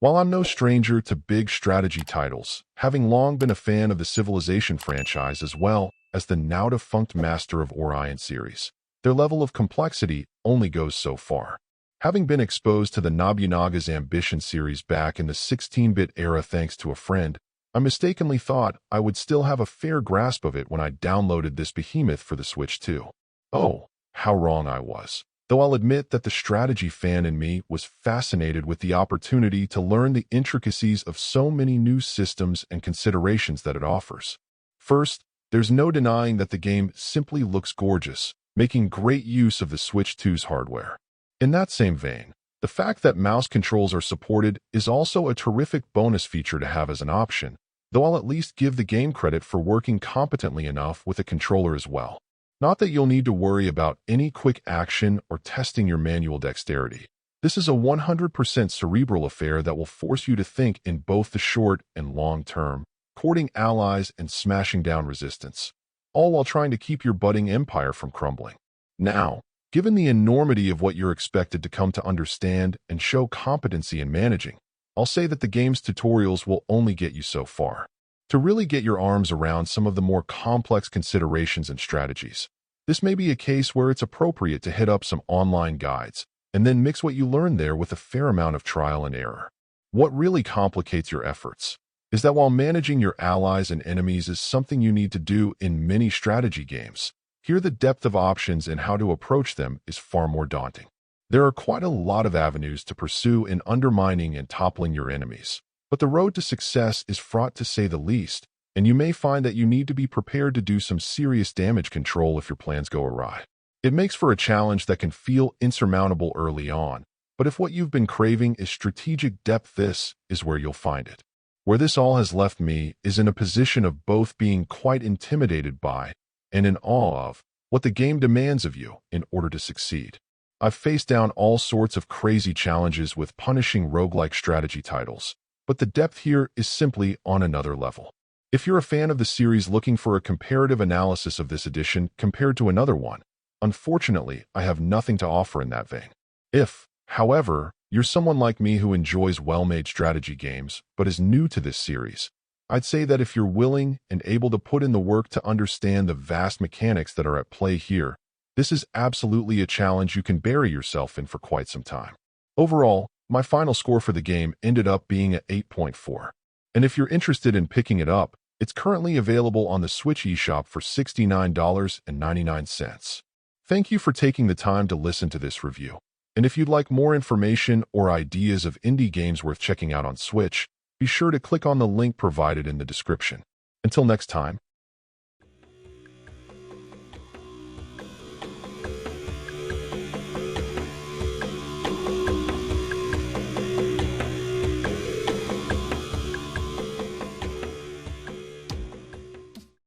While I'm no stranger to big strategy titles, having long been a fan of the Civilization franchise as well as the now-defunct Master of Orion series, their level of complexity only goes so far. Having been exposed to the Nobunaga's Ambition series back in the 16-bit era thanks to a friend, I mistakenly thought I would still have a fair grasp of it when I downloaded this behemoth for the Switch too. Oh, how wrong I was. Though I'll admit that the strategy fan in me was fascinated with the opportunity to learn the intricacies of so many new systems and considerations that it offers. First, there's no denying that the game simply looks gorgeous, making great use of the Switch 2's hardware. In that same vein, the fact that mouse controls are supported is also a terrific bonus feature to have as an option, though I'll at least give the game credit for working competently enough with a controller as well. Not that you'll need to worry about any quick action or testing your manual dexterity. This is a 100% cerebral affair that will force you to think in both the short and long term, courting allies and smashing down resistance, all while trying to keep your budding empire from crumbling. Now, given the enormity of what you're expected to come to understand and show competency in managing, I'll say that the game's tutorials will only get you so far. To really get your arms around some of the more complex considerations and strategies, this may be a case where it's appropriate to hit up some online guides and then mix what you learn there with a fair amount of trial and error. What really complicates your efforts is that while managing your allies and enemies is something you need to do in many strategy games, here the depth of options and how to approach them is far more daunting. There are quite a lot of avenues to pursue in undermining and toppling your enemies, but the road to success is fraught to say the least, and you may find that you need to be prepared to do some serious damage control if your plans go awry. It makes for a challenge that can feel insurmountable early on, but if what you've been craving is strategic depth, this is where you'll find it. Where this all has left me is in a position of both being quite intimidated by and in awe of what the game demands of you in order to succeed. I've faced down all sorts of crazy challenges with punishing roguelike strategy titles, but the depth here is simply on another level. If you're a fan of the series looking for a comparative analysis of this edition compared to another one, unfortunately, I have nothing to offer in that vein. If, however, you're someone like me who enjoys well-made strategy games but is new to this series, I'd say that if you're willing and able to put in the work to understand the vast mechanics that are at play here, this is absolutely a challenge you can bury yourself in for quite some time. Overall, my final score for the game ended up being at 8.4. And if you're interested in picking it up, it's currently available on the Switch eShop for $69.99. Thank you for taking the time to listen to this review. And if you'd like more information or ideas of indie games worth checking out on Switch, be sure to click on the link provided in the description. Until next time.